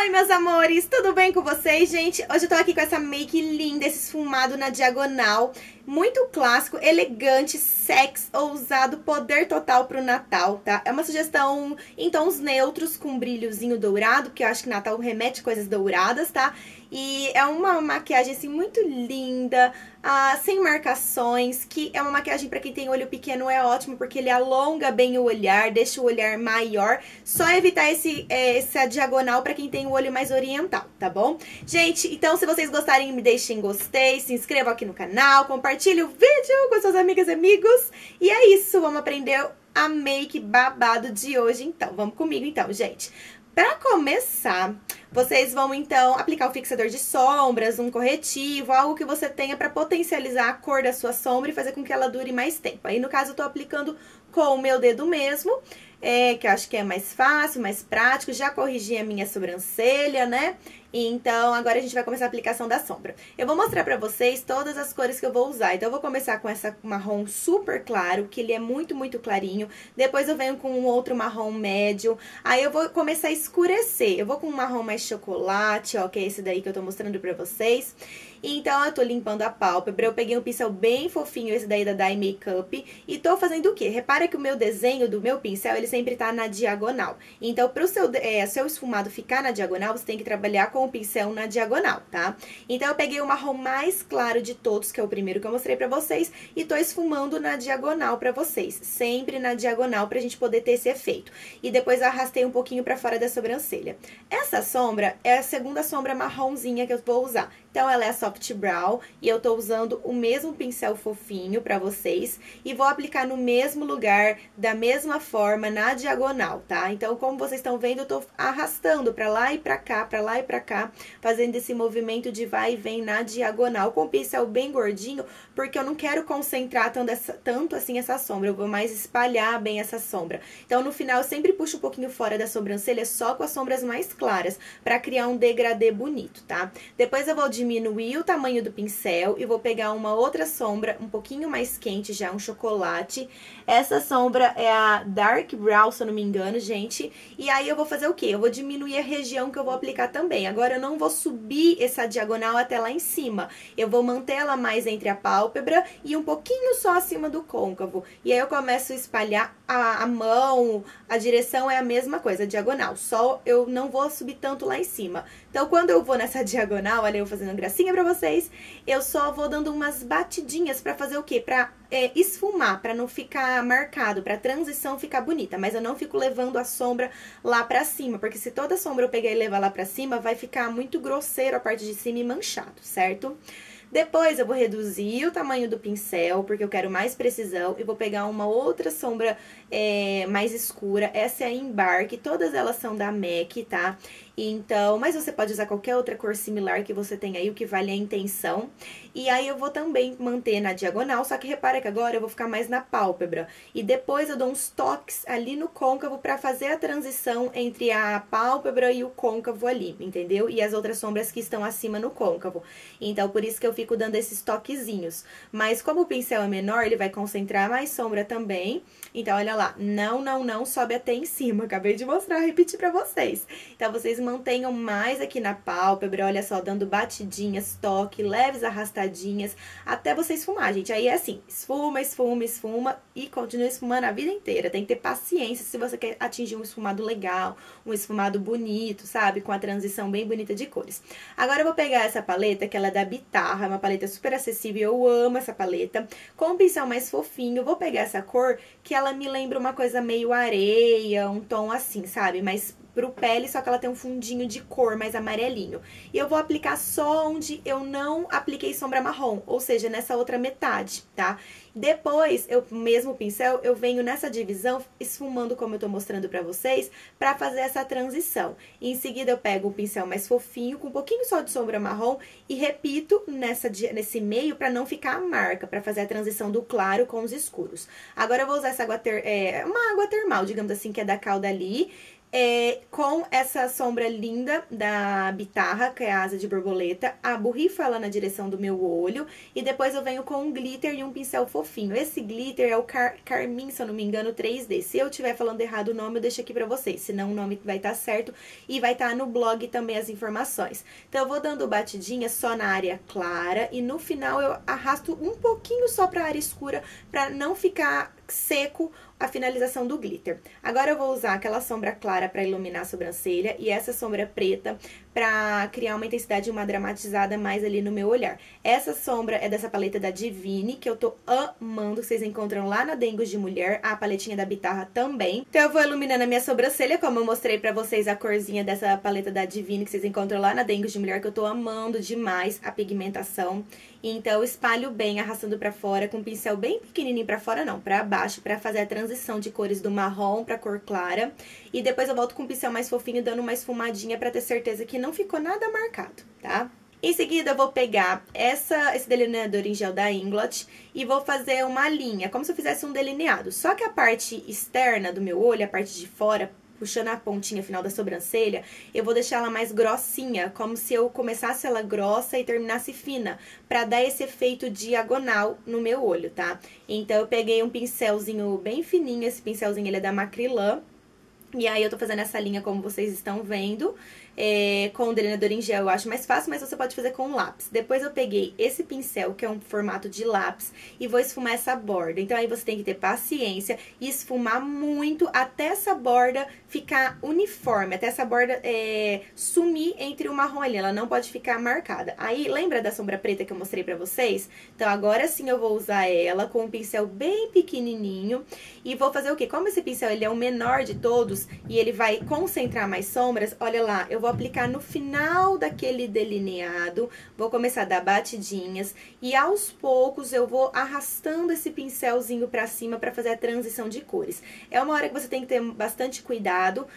Oi, meus amores, tudo bem com vocês, gente? Hoje eu tô aqui com essa make linda, esse esfumado na diagonal, muito clássico, elegante, sexy, ousado, poder total pro Natal, tá? É uma sugestão em tons neutros, com brilhozinho dourado, porque eu acho que Natal remete coisas douradas, tá? E é uma maquiagem, assim, muito linda, sem marcações, que é uma maquiagem pra quem tem olho pequeno, é ótimo, porque ele alonga bem o olhar, deixa o olhar maior. Só evitar essa diagonal pra quem tem o olho mais oriental, tá bom? Gente, então se vocês gostarem, me deixem gostei, se inscrevam aqui no canal, compartilhe o vídeo com suas amigas e amigos. E é isso, vamos aprender a make babado de hoje, então. Vamos comigo, então, gente. Pra começar, vocês vão, então, aplicar o fixador de sombras, um corretivo, algo que você tenha pra potencializar a cor da sua sombra e fazer com que ela dure mais tempo. Aí, no caso, eu tô aplicando com o meu dedo mesmo, que eu acho que é mais fácil, mais prático. Já corrigi a minha sobrancelha, né? Então, agora a gente vai começar a aplicação da sombra. Eu vou mostrar pra vocês todas as cores que eu vou usar. Então, eu vou começar com essa marrom super claro, que ele é muito, muito clarinho. Depois eu venho com um outro marrom médio. Aí eu vou começar a escurecer. Eu vou com um marrom mais chocolate, ó, que é esse daí que eu tô mostrando pra vocês. Então, eu tô limpando a pálpebra. Eu peguei um pincel bem fofinho, esse daí da Dye Makeup. E tô fazendo o quê? Repara que o meu desenho do meu pincel, ele sempre tá na diagonal. Então, pro seu esfumado ficar na diagonal, você tem que trabalhar com o pincel na diagonal, tá? Então, eu peguei o marrom mais claro de todos, que é o primeiro que eu mostrei pra vocês, e tô esfumando na diagonal pra vocês. Sempre na diagonal, pra gente poder ter esse efeito. E depois eu arrastei um pouquinho pra fora da sobrancelha. Essa sombra é a segunda sombra marronzinha que eu vou usar. Então, ela é a Soft Brow e eu tô usando o mesmo pincel fofinho pra vocês e vou aplicar no mesmo lugar, da mesma forma, na diagonal, tá? Então, como vocês estão vendo, eu tô arrastando pra lá e pra cá, fazendo esse movimento de vai e vem na diagonal, com o pincel bem gordinho, porque eu não quero concentrar tanto assim essa sombra, eu vou mais espalhar bem essa sombra. Então, no final, eu sempre puxo um pouquinho fora da sobrancelha, só com as sombras mais claras, pra criar um degradê bonito, tá? Depois eu vou diminuir o tamanho do pincel e vou pegar uma outra sombra um pouquinho mais quente já, um chocolate. Essa sombra é a Dark Brown, se eu não me engano, gente. E aí eu vou fazer o quê? Eu vou diminuir a região que eu vou aplicar também. Agora eu não vou subir essa diagonal até lá em cima. Eu vou manter ela mais entre a pálpebra e um pouquinho só acima do côncavo. E aí eu começo a espalhar a mão, a direção é a mesma coisa, diagonal. Só eu não vou subir tanto lá em cima. Então, quando eu vou nessa diagonal, olha eu fazendo gracinha pra vocês, eu só vou dando umas batidinhas pra fazer o quê? Pra esfumar, pra não ficar marcado, pra transição ficar bonita. Mas eu não fico levando a sombra lá pra cima, porque se toda a sombra eu pegar e levar lá pra cima, vai ficar muito grosseiro a parte de cima e manchado, certo? Depois eu vou reduzir o tamanho do pincel, porque eu quero mais precisão, e vou pegar uma outra sombra mais escura. Essa é a Embark, todas elas são da MAC, tá? Então, mas você pode usar qualquer outra cor similar que você tem aí, o que vale é a intenção. E aí eu vou também manter na diagonal, só que repara que agora eu vou ficar mais na pálpebra. E depois eu dou uns toques ali no côncavo pra fazer a transição entre a pálpebra e o côncavo ali, entendeu? E as outras sombras que estão acima no côncavo. Então, por isso que eu fico dando esses toquezinhos. Mas como o pincel é menor, ele vai concentrar mais sombra também. Então, olha lá, não sobe até em cima. Acabei de mostrar, repetir pra vocês. Então, vocês mantenham mais aqui na pálpebra, olha só, dando batidinhas, toque, leves arrastadinhas, até você esfumar, gente. Aí é assim, esfuma, esfuma, esfuma e continua esfumando a vida inteira. Tem que ter paciência se você quer atingir um esfumado legal, um esfumado bonito, sabe? Com a transição bem bonita de cores. Agora eu vou pegar essa paleta, que ela é da Bitarra, é uma paleta super acessível, eu amo essa paleta. Com um pincel mais fofinho, eu vou pegar essa cor, que ela me lembra uma coisa meio areia, um tom assim, sabe? Mas pro pele, só que ela tem um fundinho de cor mais amarelinho. E eu vou aplicar só onde eu não apliquei sombra marrom, ou seja, nessa outra metade, tá? Depois, mesmo pincel, eu venho nessa divisão esfumando como eu tô mostrando pra vocês, pra fazer essa transição. E em seguida eu pego um pincel mais fofinho, com um pouquinho só de sombra marrom, e repito nesse meio pra não ficar a marca, pra fazer a transição do claro com os escuros. Agora eu vou usar essa uma água termal, digamos assim, que é da Caudalie, com essa sombra linda da Bitarra, que é a asa de borboleta, borrifo ela na direção do meu olho e depois eu venho com um glitter e um pincel fofinho. Esse glitter é o Carmin, se eu não me engano, 3D. Se eu estiver falando errado o nome, eu deixo aqui pra vocês, senão o nome vai estar certo e vai estar no blog também as informações. Então eu vou dando batidinha só na área clara e no final eu arrasto um pouquinho só pra área escura, pra não ficar seco a finalização do glitter. Agora eu vou usar aquela sombra clara para iluminar a sobrancelha e essa sombra preta para criar uma intensidade e uma dramatizada mais ali no meu olhar. Essa sombra é dessa paleta da Divine, que eu tô amando, que vocês encontram lá na Dengos de Mulher, a paletinha da Bitarra também. Então eu vou iluminando a minha sobrancelha, como eu mostrei pra vocês a corzinha dessa paleta da Divine, que vocês encontram lá na Dengos de Mulher, que eu tô amando demais a pigmentação. Então eu espalho bem, arrastando pra fora, com um pincel bem pequenininho pra fora não, pra baixo, pra fazer a transição de cores do marrom pra cor clara. E depois eu volto com um pincel mais fofinho, dando uma esfumadinha pra ter certeza que não ficou nada marcado, tá? Em seguida, eu vou pegar esse delineador em gel da Inglot e vou fazer uma linha, como se eu fizesse um delineado. Só que a parte externa do meu olho, a parte de fora, puxando a pontinha final da sobrancelha, eu vou deixar ela mais grossinha, como se eu começasse ela grossa e terminasse fina, pra dar esse efeito diagonal no meu olho, tá? Então, eu peguei um pincelzinho bem fininho, esse pincelzinho ele é da Macrylan, e aí eu tô fazendo essa linha como vocês estão vendo, com o delineador em gel eu acho mais fácil, mas você pode fazer com lápis. Depois eu peguei esse pincel, que é um formato de lápis, e vou esfumar essa borda. Então aí você tem que ter paciência e esfumar muito até essa borda ficar uniforme, até essa borda sumir entre o marrom ali, ela não pode ficar marcada. Aí, lembra da sombra preta que eu mostrei pra vocês? Então agora sim eu vou usar ela com um pincel bem pequenininho e vou fazer o quê? Como esse pincel ele é o menor de todos e ele vai concentrar mais sombras, olha lá, eu vou aplicar no final daquele delineado, vou começar a dar batidinhas e aos poucos eu vou arrastando esse pincelzinho pra cima pra fazer a transição de cores. É uma hora que você tem que ter bastante cuidado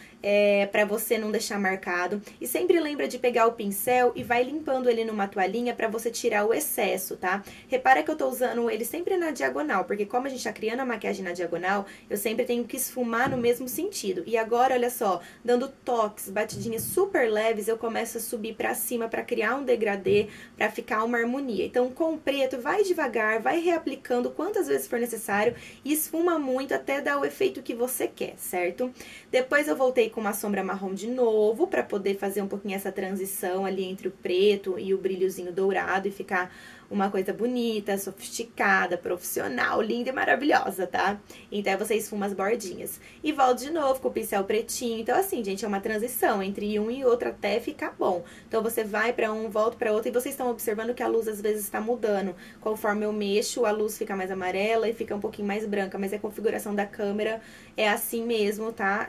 pra você não deixar marcado. E sempre lembra de pegar o pincel e vai limpando ele numa toalhinha pra você tirar o excesso, tá? Repara que eu tô usando ele sempre na diagonal, porque como a gente tá criando a maquiagem na diagonal, eu sempre tenho que esfumar no mesmo sentido. E agora, olha só, dando toques, batidinhas super leves, eu começo a subir pra cima pra criar um degradê, pra ficar uma harmonia. Então, com o preto, vai devagar, vai reaplicando quantas vezes for necessário e esfuma muito até dar o efeito que você quer, certo? Depois eu voltei com uma sombra marrom de novo, pra poder fazer um pouquinho essa transição ali entre o preto e o brilhozinho dourado e ficar uma coisa bonita, sofisticada, profissional, linda e maravilhosa, tá? Então, aí você esfuma as bordinhas. E volto de novo com o pincel pretinho. Então, assim, gente, é uma transição entre um e outro até ficar bom. Então, você vai pra um, volta pra outro, e vocês estão observando que a luz, às vezes, está mudando. Conforme eu mexo, a luz fica mais amarela e fica um pouquinho mais branca. Mas a configuração da câmera é assim mesmo, tá?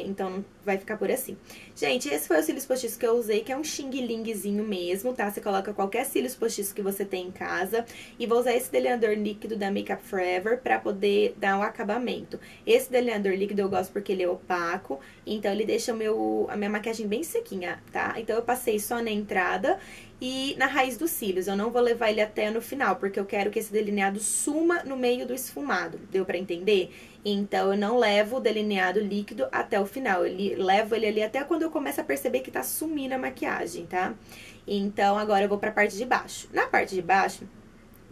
Então, vai ficar por assim. Gente, esse foi o cílios postiço que eu usei, que é um Xing Lingzinho mesmo, tá? Você coloca qualquer cílios postiço que você tem em casa. E vou usar esse delineador líquido da Makeup Forever pra poder dar um acabamento. Esse delineador líquido eu gosto porque ele é opaco, então ele deixa a minha maquiagem bem sequinha, tá? Então eu passei só na entrada e na raiz dos cílios. Eu não vou levar ele até no final, porque eu quero que esse delineado suma no meio do esfumado. Deu pra entender? Então, eu não levo o delineado líquido até o final. Eu levo ele ali até quando eu começo a perceber que tá sumindo a maquiagem, tá? Então, agora eu vou pra parte de baixo. Na parte de baixo,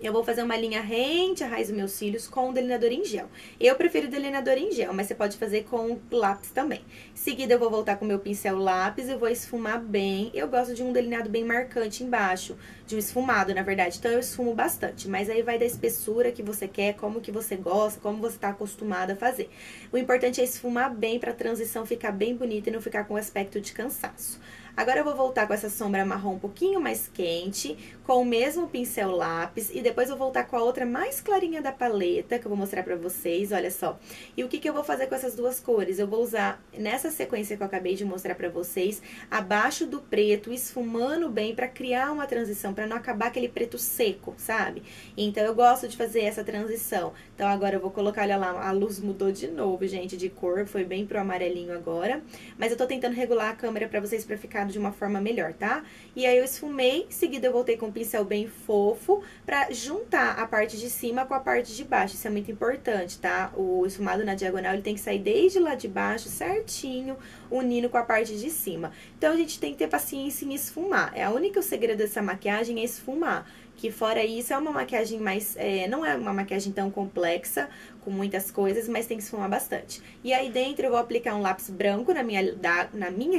eu vou fazer uma linha rente à raiz dos meus cílios com o delineador em gel. Eu prefiro o delineador em gel, mas você pode fazer com lápis também. Em seguida, eu vou voltar com o meu pincel lápis e vou esfumar bem. Eu gosto de um delineado bem marcante embaixo, de um esfumado, na verdade. Então, eu esfumo bastante, mas aí vai da espessura que você quer, como que você gosta, como você tá acostumada a fazer. O importante é esfumar bem pra transição ficar bem bonita e não ficar com aspecto de cansaço. Agora eu vou voltar com essa sombra marrom um pouquinho mais quente, com o mesmo pincel lápis, e depois eu vou voltar com a outra mais clarinha da paleta, que eu vou mostrar pra vocês, olha só. E o que que eu vou fazer com essas duas cores? Eu vou usar, nessa sequência que eu acabei de mostrar pra vocês, abaixo do preto, esfumando bem pra criar uma transição, pra não acabar aquele preto seco, sabe? Então, eu gosto de fazer essa transição. Então, agora eu vou colocar, olha lá, a luz mudou de novo, gente, de cor, foi bem pro amarelinho agora. Mas eu tô tentando regular a câmera pra vocês, pra ficar esfumado de uma forma melhor, tá? E aí eu esfumei, em seguida eu voltei com um pincel bem fofo pra juntar a parte de cima com a parte de baixo. Isso é muito importante, tá? O esfumado na diagonal, ele tem que sair desde lá de baixo, certinho, unindo com a parte de cima. Então, a gente tem que ter paciência em esfumar. É a única segredo dessa maquiagem é esfumar. Que fora isso, é uma maquiagem mais... não é uma maquiagem tão complexa, com muitas coisas, mas tem que esfumar bastante. E aí dentro eu vou aplicar um lápis branco na minha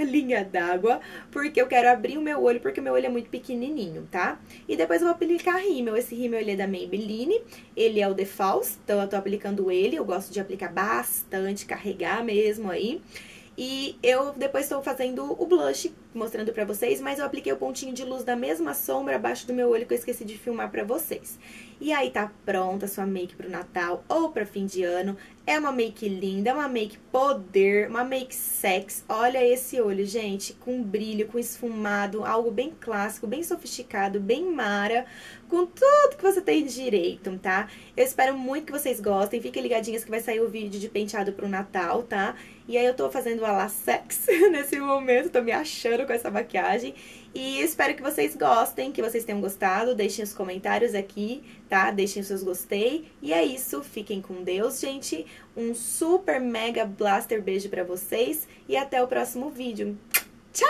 linha d'água, porque eu quero abrir o meu olho, porque o meu olho é muito pequenininho, tá? E depois eu vou aplicar rímel. Esse rímel, ele é da Maybelline, ele é o The False, então eu tô aplicando ele. Eu gosto de aplicar bastante, carregar mesmo aí. E eu depois estou fazendo o blush, mostrando pra vocês, mas eu apliquei o pontinho de luz da mesma sombra abaixo do meu olho que eu esqueci de filmar pra vocês. E aí tá pronta a sua make pro Natal ou pra fim de ano. É uma make linda, é uma make poder, uma make sex. Olha esse olho, gente, com brilho, com esfumado, algo bem clássico, bem sofisticado, bem mara, com tudo que você tem direito, tá? Eu espero muito que vocês gostem, fiquem ligadinhas que vai sair o vídeo de penteado pro Natal, tá? E aí eu tô fazendo a la sex nesse momento, tô me achando com essa maquiagem. E espero que vocês gostem, que vocês tenham gostado. Deixem os comentários aqui, tá? Deixem os seus gostei. E é isso, fiquem com Deus, gente. Um super mega blaster beijo pra vocês e até o próximo vídeo. Tchau!